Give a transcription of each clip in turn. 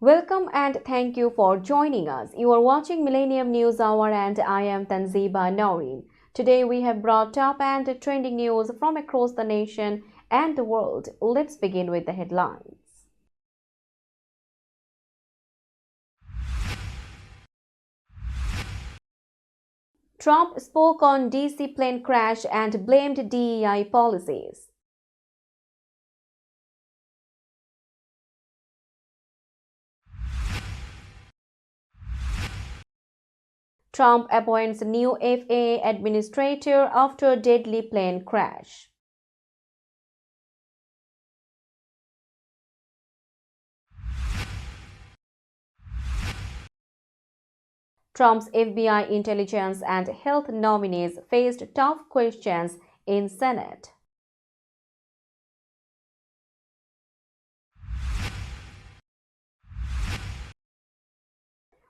Welcome and thank you for joining us. You are watching Millennium News Hour and I am Tanziba Noreen. Today we have brought top and trending news from across the nation and the world. Let's begin with the headlines. Trump spoke on DC plane crash and blamed DEI policies. Trump appoints new FAA administrator after deadly plane crash. Trump's FBI intelligence and health nominees faced tough questions in Senate.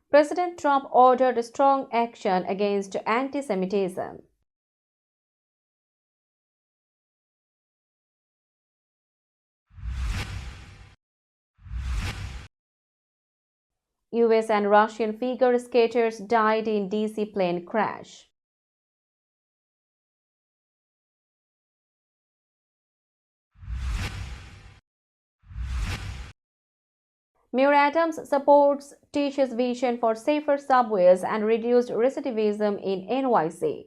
President Trump ordered strong action against anti-Semitism. US and Russian figure skaters died in DC plane crash. Mayor Adams supports teaches vision for safer subways and reduced recidivism in NYC.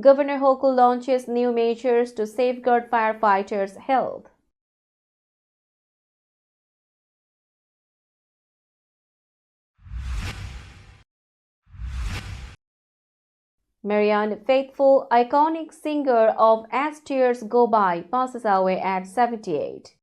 Governor Hochul launches new measures to safeguard firefighters' health. Marianne Faithfull, iconic singer of As Tears Go By, passes away at 78.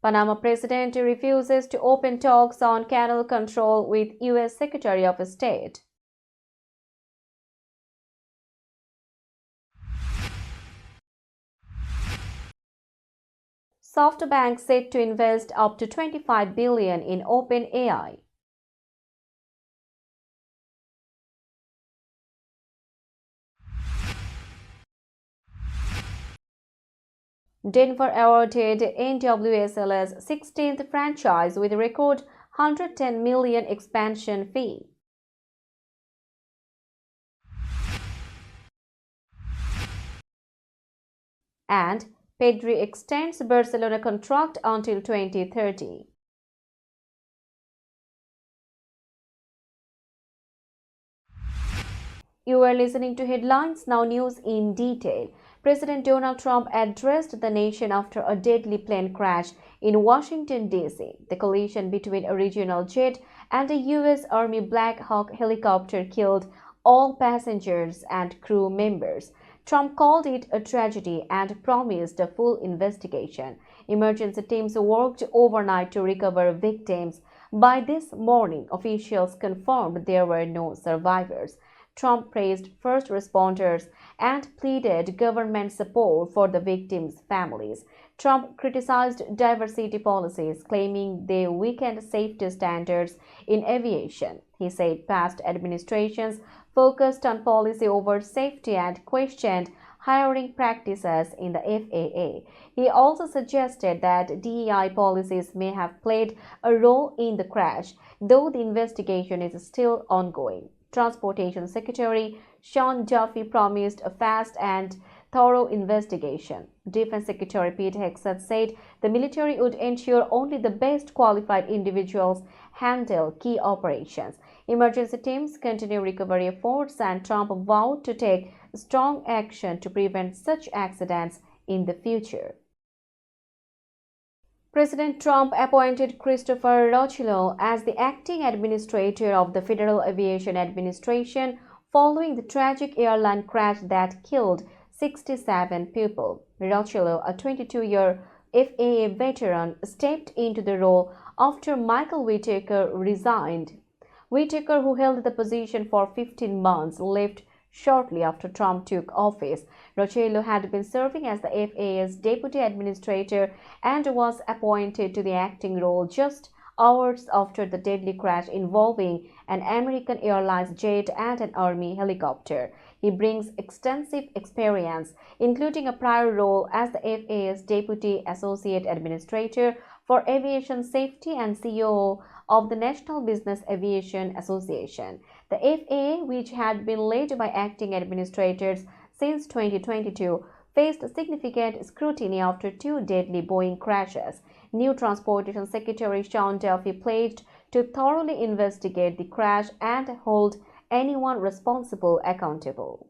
Panama president refuses to open talks on canal control with US Secretary of State. SoftBank set to invest up to $25 billion in OpenAI. Denver awarded NWSL's 16th franchise with a record $110 million expansion fee. And Pedri extends Barcelona contract until 2030. You are listening to Headlines Now News in detail. President Donald Trump addressed the nation after a deadly plane crash in Washington, D.C. The collision between a regional jet and a U.S. Army Black Hawk helicopter killed all passengers and crew members. Trump called it a tragedy and promised a full investigation. Emergency teams worked overnight to recover victims. By this morning, officials confirmed there were no survivors. Trump praised first responders and pleaded government support for the victims' families. Trump criticized diversity policies, claiming they weakened safety standards in aviation. He said past administrations focused on policy over safety and questioned hiring practices in the FAA. He also suggested that DEI policies may have played a role in the crash, though the investigation is still ongoing. Transportation Secretary Sean Duffy promised a fast and thorough investigation. Defense Secretary Pete Hegseth said the military would ensure only the best qualified individuals handle key operations. Emergency teams continue recovery efforts, and Trump vowed to take strong action to prevent such accidents in the future. President Trump appointed Christopher Rochillo as the acting administrator of the Federal Aviation Administration following the tragic airline crash that killed 67 people. Rochillo, a 22-year FAA veteran, stepped into the role after Michael Whitaker resigned. Whitaker, who held the position for 15 months, left shortly after Trump took office. Rochillo had been serving as the FAA's deputy administrator and was appointed to the acting role just hours after the deadly crash involving an American Airlines jet and an Army helicopter. He brings extensive experience, including a prior role as the FAA's Deputy Associate Administrator for Aviation Safety and CEO of the National Business Aviation Association. The FAA, which had been led by acting administrators since 2022, faced significant scrutiny after two deadly Boeing crashes. New Transportation Secretary Sean Duffy pledged to thoroughly investigate the crash and hold anyone responsible accountable.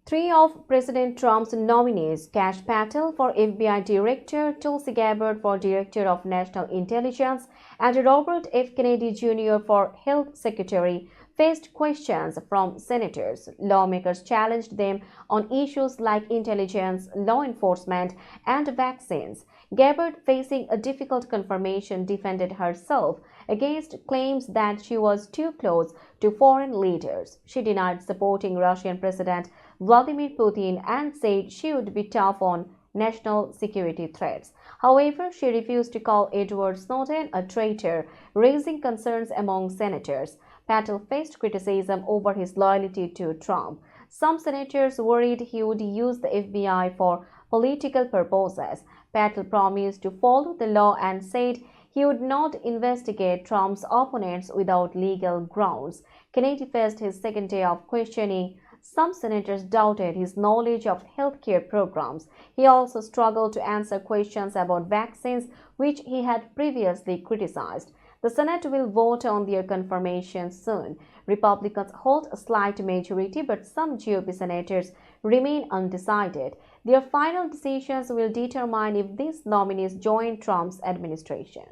Three of President Trump's nominees, Kash Patel for FBI Director, Tulsi Gabbard for Director of National Intelligence, and Robert F. Kennedy Jr. for Health Secretary, faced questions from senators. Lawmakers challenged them on issues like intelligence, law enforcement, and vaccines. Gabbard, facing a difficult confirmation, defended herself against claims that she was too close to foreign leaders. She denied supporting Russian President Vladimir Putin and said she would be tough on national security threats. However, she refused to call Edward Snowden a traitor, raising concerns among senators. Patel faced criticism over his loyalty to Trump. Some senators worried he would use the FBI for political purposes. Patel promised to follow the law and said he would not investigate Trump's opponents without legal grounds. Kennedy faced his second day of questioning. Some senators doubted his knowledge of healthcare programs. He also struggled to answer questions about vaccines, which he had previously criticized. The Senate will vote on their confirmation soon. Republicans hold a slight majority, but some GOP senators remain undecided. Their final decisions will determine if these nominees join Trump's administration.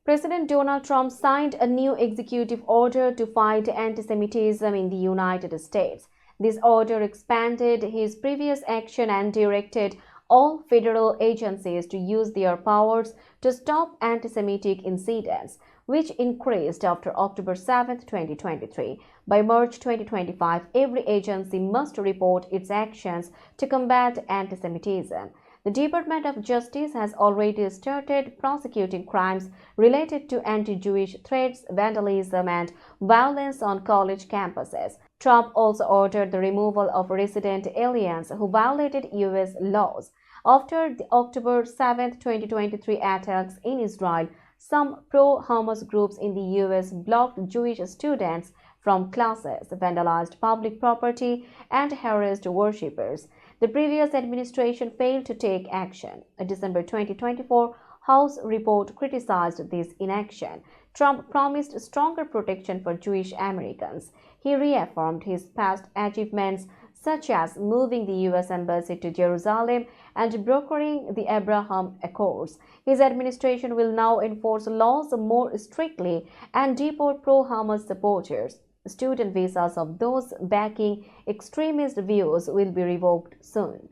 President Donald Trump signed a new executive order to fight anti-Semitism in the United States. This order expanded his previous action and directed all federal agencies to use their powers to stop anti-Semitic incidents, which increased after October 7, 2023. By March 2025, every agency must report its actions to combat anti-Semitism. The Department of Justice has already started prosecuting crimes related to anti-Jewish threats, vandalism, and violence on college campuses. Trump also ordered the removal of resident aliens who violated U.S. laws. After the October 7, 2023 attacks in Israel, some pro-Hamas groups in the U.S. blocked Jewish students from classes, vandalized public property, and harassed worshippers. The previous administration failed to take action. A December 2024 House report criticized this inaction. Trump promised stronger protection for Jewish Americans. He reaffirmed his past achievements, such as moving the U.S. Embassy to Jerusalem and brokering the Abraham Accords. His administration will now enforce laws more strictly and deport pro-Hamas supporters. Student visas of those backing extremist views will be revoked soon.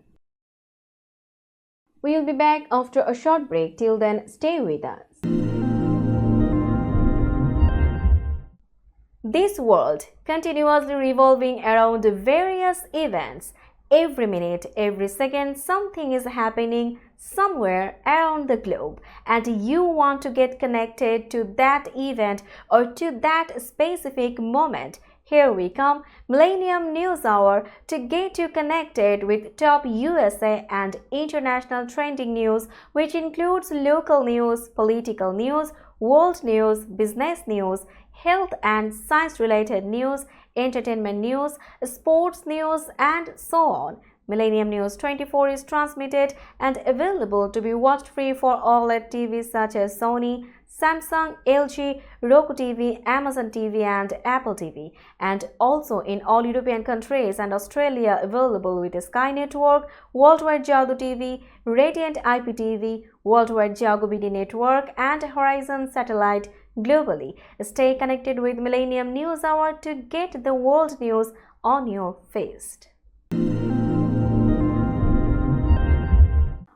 We will be back after a short break. Till then, stay with us. This world continuously revolving around various events. Every minute, every second, something is happening somewhere around the globe, and you want to get connected to that event or to that specific moment. Here we come, Millennium News Hour, to get you connected with top USA and international trending news, which includes local news, political news, world news, business news, health and science-related news, entertainment news, sports news, and so on. Millennium News 24 is transmitted and available to be watched free for OLED TVs such as Sony, Samsung, LG, Roku TV, Amazon TV, and Apple TV, and also in all European countries and Australia available with Sky Network, Worldwide Jago TV, Radiant IPTV, Worldwide Jago BD Network, and Horizon Satellite globally. Stay connected with Millennium News Hour to get the world news on your feed.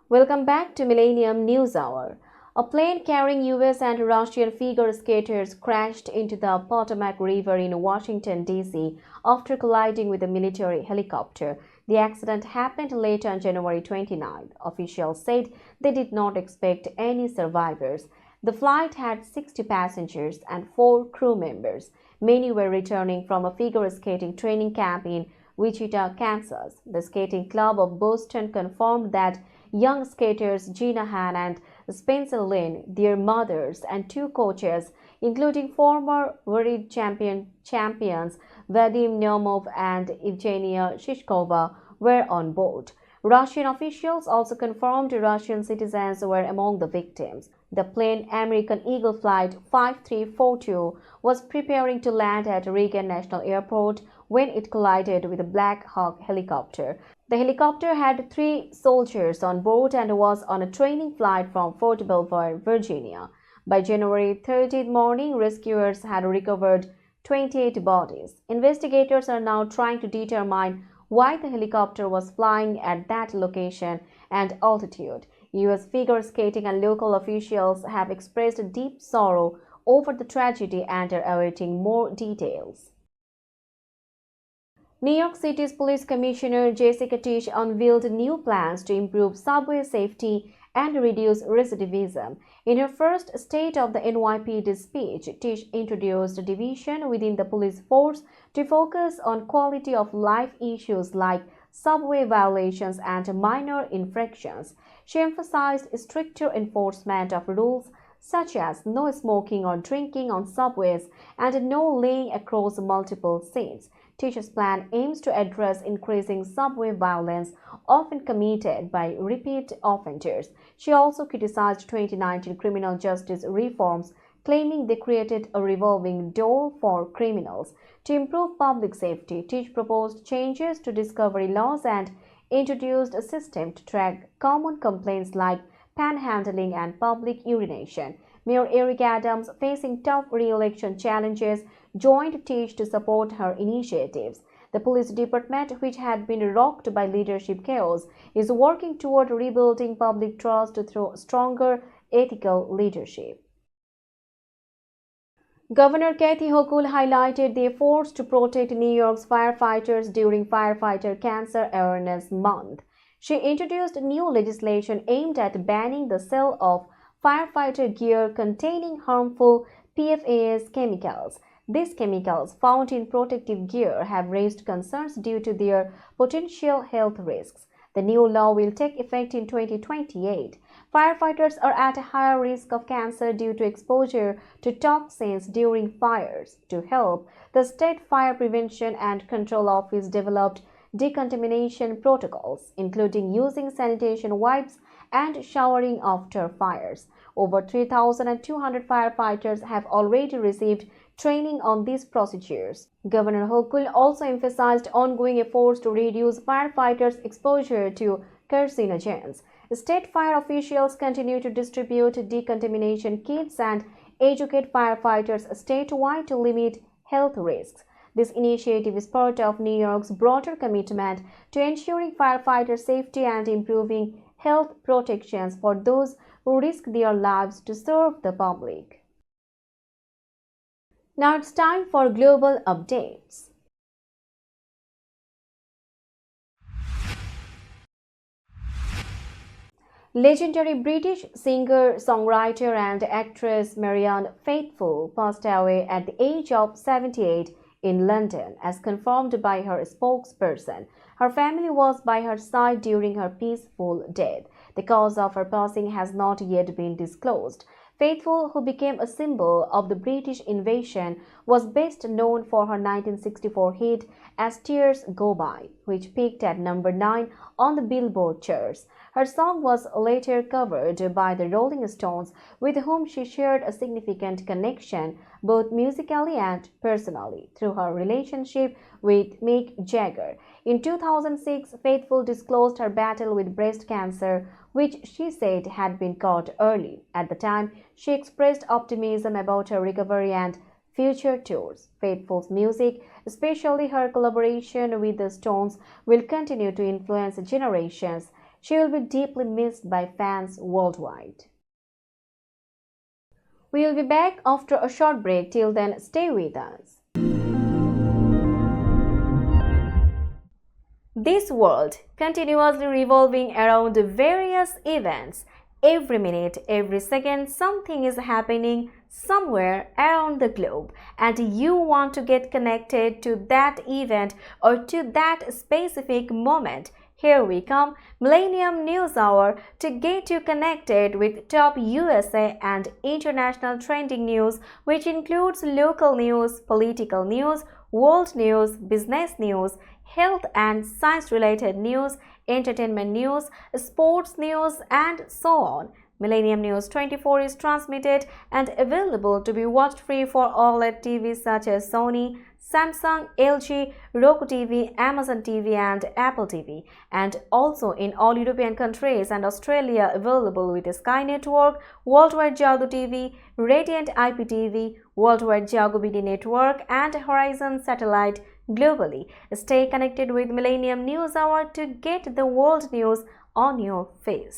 Welcome back to Millennium News Hour. A plane carrying US and Russian figure skaters crashed into the Potomac River in Washington, D.C. after colliding with a military helicopter. The accident happened late on January 29. Officials said they did not expect any survivors. The flight had 60 passengers and 4 crew members. Many were returning from a figure skating training camp in Wichita, Kansas. The Skating Club of Boston confirmed that young skaters Gina Han and Spencer Lynn, their mothers, and 2 coaches, including former world champions Vadim Naumov and Evgenia Shishkova, were on board. Russian officials also confirmed Russian citizens were among the victims. The plane, American Eagle Flight 5342, was preparing to land at Reagan National Airport when it collided with a Black Hawk helicopter. The helicopter had 3 soldiers on board and was on a training flight from Fort Belvoir, Virginia. By January 30th morning, rescuers had recovered 28 bodies. Investigators are now trying to determine why the helicopter was flying at that location and altitude. US figure skating and local officials have expressed deep sorrow over the tragedy and are awaiting more details. New York City's Police Commissioner Jessica Tisch unveiled new plans to improve subway safety and reduce recidivism. In her first State of the NYPD speech, Tisch introduced a division within the police force to focus on quality of life issues like subway violations and minor infractions. She emphasized stricter enforcement of rules such as no smoking or drinking on subways and no laying across multiple seats. Tisch's plan aims to address increasing subway violence often committed by repeat offenders. She also criticized 2019 criminal justice reforms, claiming they created a revolving door for criminals. To improve public safety, Tisch proposed changes to discovery laws and introduced a system to track common complaints like panhandling and public urination. Mayor Eric Adams, facing tough re-election challenges, joined Tisch to support her initiatives. The police department, which had been rocked by leadership chaos, is working toward rebuilding public trust through stronger ethical leadership. Governor Kathy Hochul highlighted the efforts to protect New York's firefighters during Firefighter Cancer Awareness Month. She introduced new legislation aimed at banning the sale of firefighter gear containing harmful PFAS chemicals. These chemicals found in protective gear have raised concerns due to their potential health risks. The new law will take effect in 2028. Firefighters are at a higher risk of cancer due to exposure to toxins during fires. To help, the State Fire Prevention and Control Office developed decontamination protocols, including using sanitation wipes and showering after fires. Over 3,200 firefighters have already received training on these procedures. Governor Hochul also emphasized ongoing efforts to reduce firefighters' exposure to carcinogens. State fire officials continue to distribute decontamination kits and educate firefighters statewide to limit health risks. This initiative is part of New York's broader commitment to ensuring firefighter safety and improving health protections for those who risk their lives to serve the public. Now it's time for global updates. Legendary British singer, songwriter and actress Marianne Faithfull passed away at the age of 78 in London, as confirmed by her spokesperson. Her family was by her side during her peaceful death. The cause of her passing has not yet been disclosed. Faithfull, who became a symbol of the British invasion, was best known for her 1964 hit As Tears Go By, which peaked at number 9 on the Billboard charts. Her song was later covered by the Rolling Stones, with whom she shared a significant connection, both musically and personally, through her relationship with Mick Jagger. In 2006, Faithfull disclosed her battle with breast cancer, which she said had been caught early. At the time, she expressed optimism about her recovery and future tours. Faithfull's music, especially her collaboration with the Stones, will continue to influence generations. She will be deeply missed by fans worldwide. We will be back after a short break. Till then, stay with us. This world continuously revolving around various events. Every minute, every second, something is happening somewhere around the globe, and you want to get connected to that event or to that specific moment. Here we come, Millennium News Hour, to get you connected with top USA and international trending news, which includes local news, political news, world news, business news, health and science-related news, entertainment news, sports news, and so on. Millennium News 24 is transmitted and available to be watched free for OLED TVs such as Sony, Samsung, LG, Roku TV, Amazon TV, and Apple TV, and also in all European countries and Australia available with Sky Network, Worldwide Jago TV, Radiant IPTV, Worldwide Jago BD Network, and Horizon Satellite globally. Stay connected with Millennium News Hour to get the world news on your feed.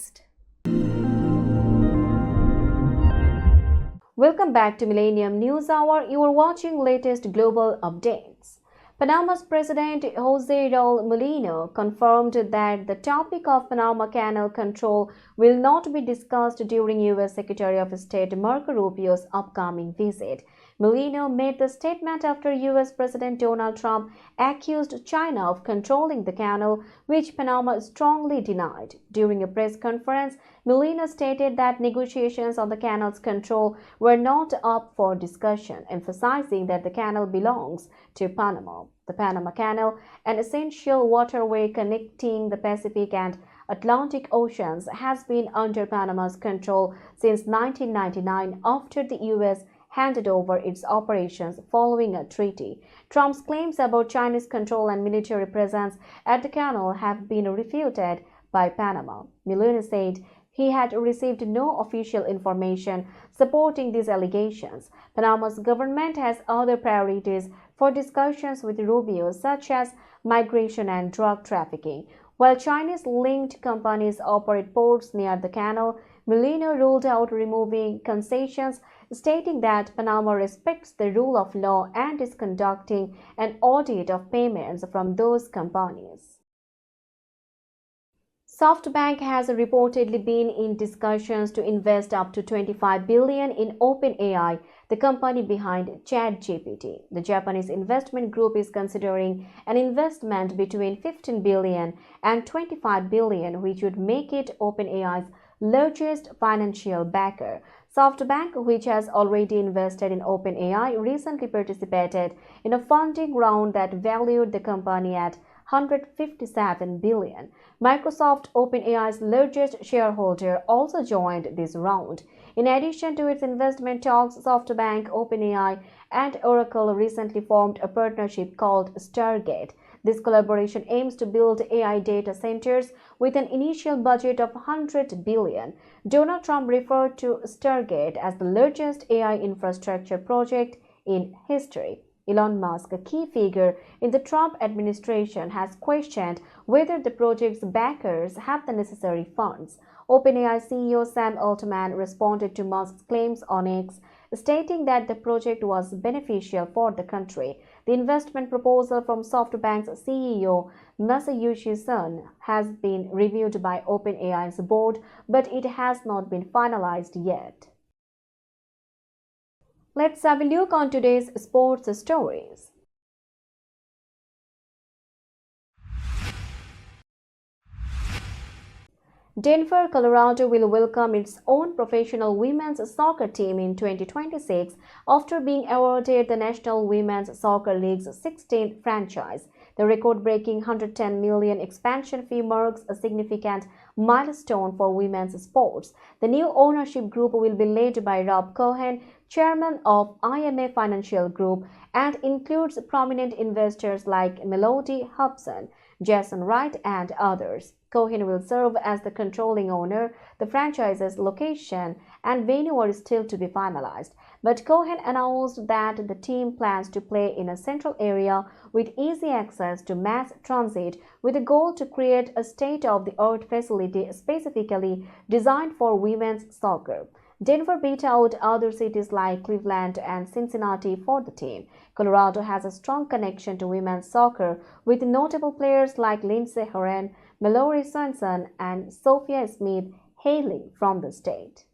Welcome back to Millennium News Hour. You are watching latest global updates. Panama's President Jose Raul Mulino confirmed that the topic of Panama Canal control will not be discussed during U.S. Secretary of State Marco Rubio's upcoming visit. Mulino made the statement after U.S. President Donald Trump accused China of controlling the canal, which Panama strongly denied. During a press conference, Mulino stated that negotiations on the canal's control were not up for discussion, emphasizing that the canal belongs to Panama. The Panama Canal, an essential waterway connecting the Pacific and Atlantic Oceans, has been under Panama's control since 1999 after the U.S. handed over its operations following a treaty. Trump's claims about Chinese control and military presence at the canal have been refuted by Panama. Mulino said he had received no official information supporting these allegations. Panama's government has other priorities for discussions with Rubio, such as migration and drug trafficking. While Chinese-linked companies operate ports near the canal, Mulino ruled out removing concessions, stating that Panama respects the rule of law and is conducting an audit of payments from those companies. SoftBank has reportedly been in discussions to invest up to $25 billion in OpenAI, the company behind ChatGPT. The Japanese investment group is considering an investment between $15 billion and $25 billion, which would make it OpenAI's largest financial backer. SoftBank, which has already invested in OpenAI, recently participated in a funding round that valued the company at $157 billion. Microsoft, OpenAI's largest shareholder, also joined this round. In addition to its investment talks, SoftBank, OpenAI, and Oracle recently formed a partnership called Stargate. This collaboration aims to build AI data centers with an initial budget of $100 billion. Donald Trump referred to Stargate as the largest AI infrastructure project in history. Elon Musk, a key figure in the Trump administration, has questioned whether the project's backers have the necessary funds. OpenAI CEO Sam Altman responded to Musk's claims on X, stating that the project was beneficial for the country. The investment proposal from SoftBank's CEO Masayoshi Son has been reviewed by OpenAI's board, but it has not been finalized yet. Let's have a look on today's sports stories. Denver, Colorado will welcome its own professional women's soccer team in 2026 after being awarded the National Women's Soccer League's 16th franchise. The record-breaking $110 million expansion fee marks a significant milestone for women's sports. The new ownership group will be led by Rob Cohen, chairman of IMA Financial Group, and includes prominent investors like Melody Hobson, Jason Wright, and others. Cohen will serve as the controlling owner. The franchise's location and venue are still to be finalized, but Cohen announced that the team plans to play in a central area with easy access to mass transit, with a goal to create a state-of-the-art facility specifically designed for women's soccer. Denver beat out other cities like Cleveland and Cincinnati for the team. Colorado has a strong connection to women's soccer with notable players like Lindsey Horan, Mallory Swanson, and Sophia Smith hailing from the state.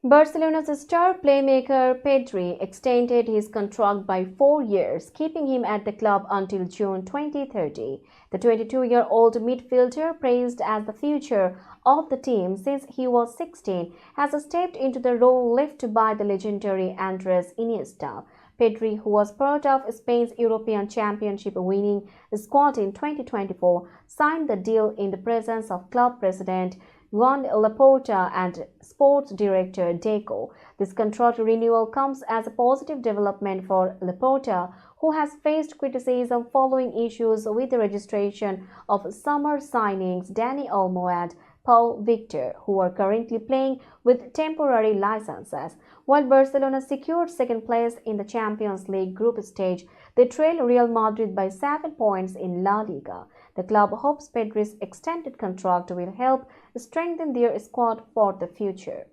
Barcelona's star playmaker Pedri extended his contract by 4 years, keeping him at the club until June 2030. The 22-year-old midfielder, praised as the future of the team since he was 16, has stepped into the role left by the legendary Andres Iniesta. Pedri, who was part of Spain's European Championship winning squad in 2024, signed the deal in the presence of club president Joan Laporta and sports director Deco. This contract renewal comes as a positive development for Laporta, who has faced criticism following issues with the registration of summer signings Dani Olmo and Paul Victor, who are currently playing with temporary licenses. While Barcelona secured second place in the Champions League group stage, they trail Real Madrid by 7 points in La Liga. The club hopes Pedri's extended contract will help strengthen their squad for the future.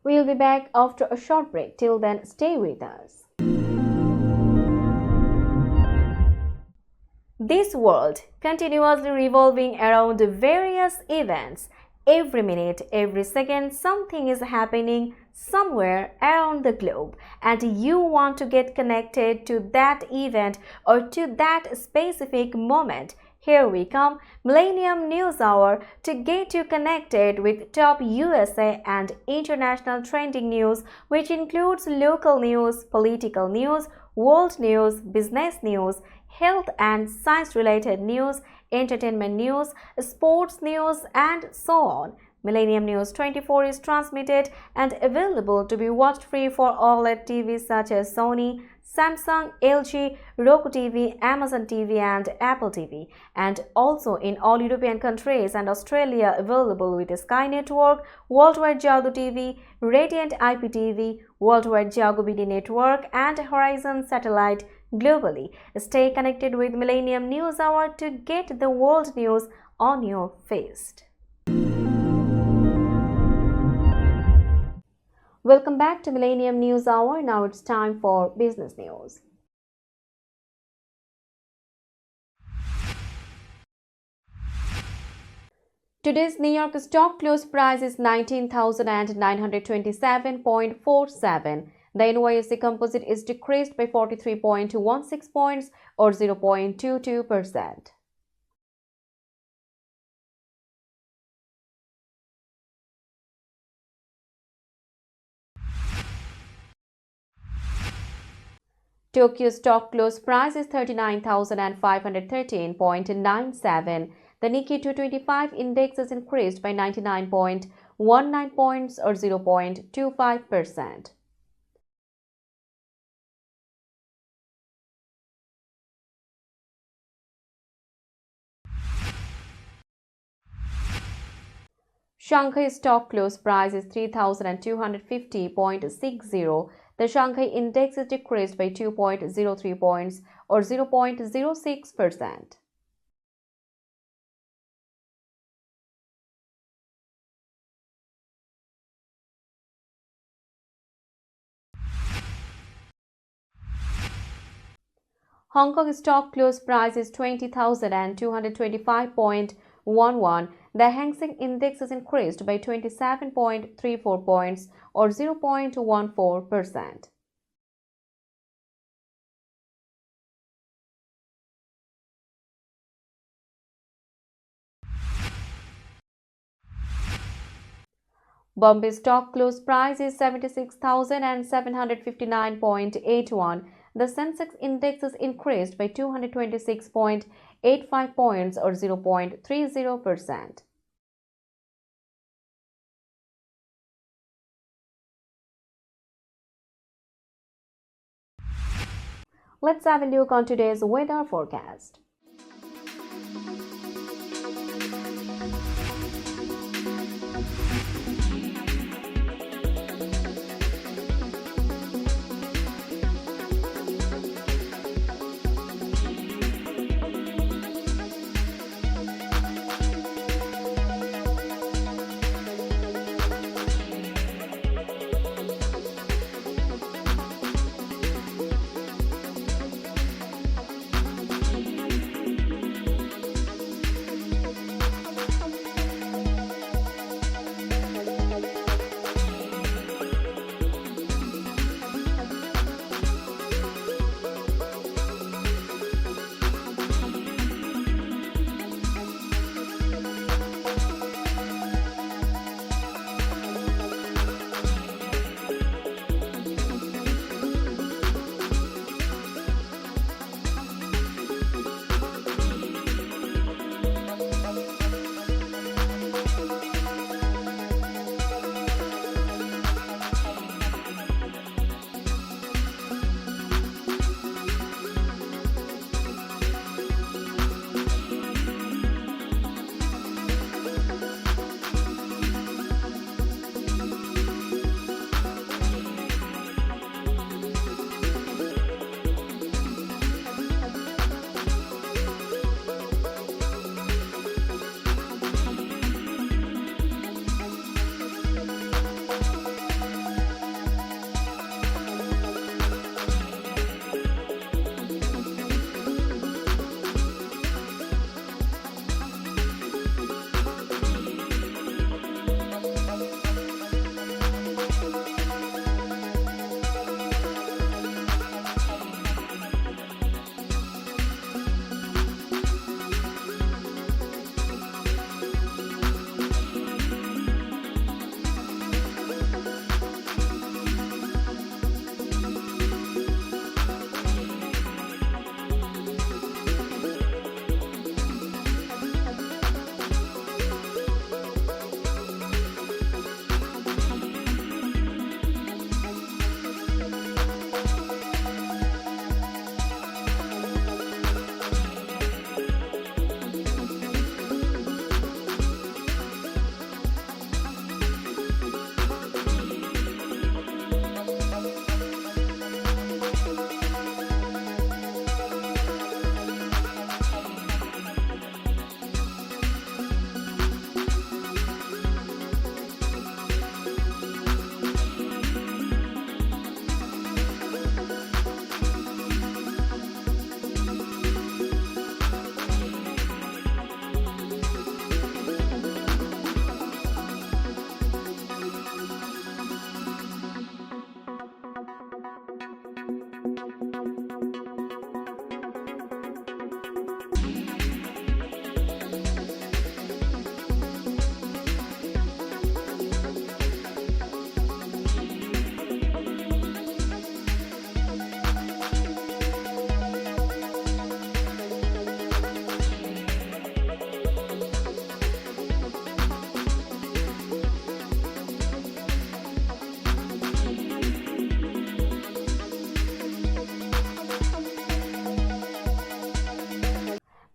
We'll be back after a short break. Till then, stay with us. This world continuously revolving around various events. Every minute, every second, something is happening somewhere around the globe, and you want to get connected to that event or to that specific moment. Here we come, Millennium News Hour, to get you connected with top USA and international trending news, which includes local news, political news, world news, business news, health and science-related news, entertainment news, sports news, and so on. Millennium News 24 is transmitted and available to be watched free for OLED TVs such as Sony, Samsung, LG, Roku TV, Amazon TV, and Apple TV, and also in all European countries and Australia available with Sky Network, Worldwide Jago TV, Radiant IPTV, Worldwide Jago BD Network, and Horizon Satellite globally. Stay connected with Millennium News Hour to get the world news on your feed. Welcome back to Millennium News Hour. Now it's time for business news. Today's New York stock close price is 19,927.47. The NYSE Composite is decreased by 43.16 points or 0.22%. Tokyo stock close price is 39,513.97. The Nikkei 225 index is increased by 99.19 points or 0.25%. Shanghai stock close price is 3,250.60. The Shanghai index is decreased by 2.03 points or 0.06%. Hong Kong stock close price is 20,225.11. The Hang Seng Index is increased by 27.34 points or 0.14%. Bombay stock close price is 76,759.81. The Sensex Index is increased by 226.85 points or 0.30%. Let's have a look on today's weather forecast.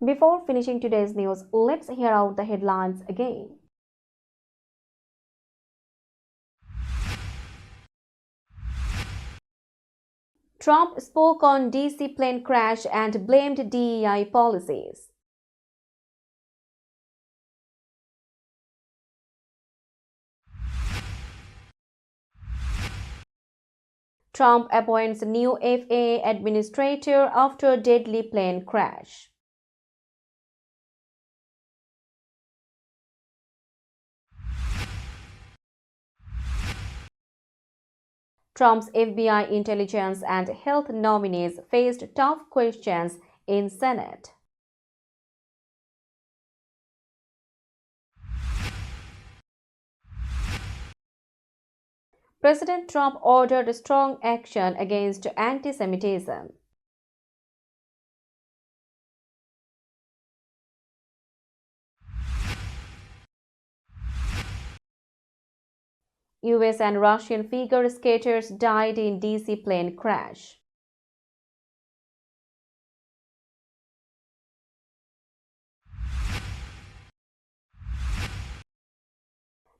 Before finishing today's news, let's hear out the headlines again. Trump spoke on DC plane crash and blamed DEI policies. Trump appoints new FAA administrator after deadly plane crash. Trump's FBI intelligence and health nominees faced tough questions in Senate. President Trump ordered strong action against anti-Semitism. US and Russian figure skaters died in DC plane crash.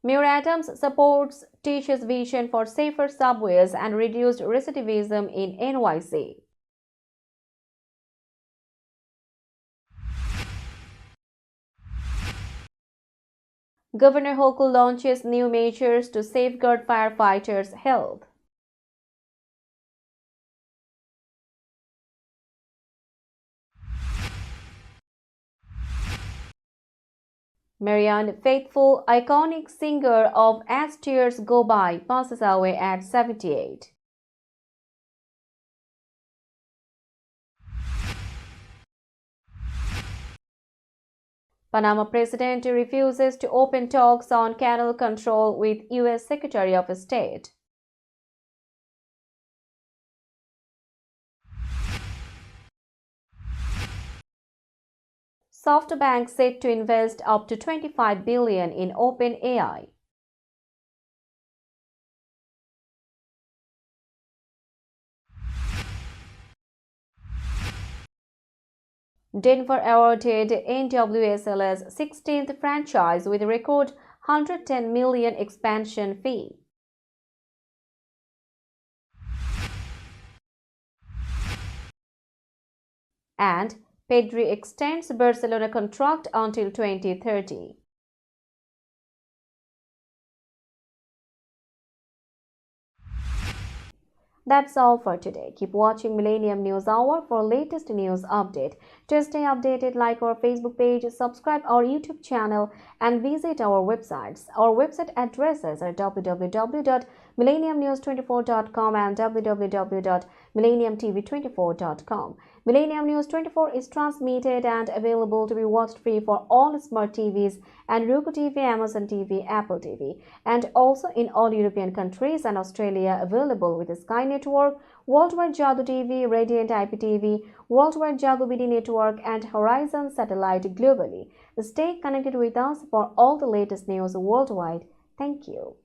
Mayor Adams supports teaches vision for safer subways and reduced recidivism in NYC. Governor Hochul launches new measures to safeguard firefighters' health. Marianne Faithfull, iconic singer of As Tears Go By, passes away at 78. Panama president refuses to open talks on canal control with US Secretary of State. SoftBank set to invest up to $25 billion in OpenAI. Denver awarded NWSL's 16th franchise with a record $110 million expansion fee. And Pedri extends Barcelona contract until 2030. That's all for today. Keep watching Millennium News Hour for latest news update. To stay updated, like our Facebook page, subscribe our YouTube channel, and visit our websites. Our website addresses are www.millenniumnews24.com and www.millenniumtv24.com. Millennium News 24 is transmitted and available to be watched free for all smart TVs and Roku TV, Amazon TV, Apple TV, and also in all European countries and Australia, available with Sky Network, Worldwide Jagu TV, Radiant IPTV, Worldwide Jagu BD Network, and Horizon Satellite globally. Stay connected with us for all the latest news worldwide. Thank you.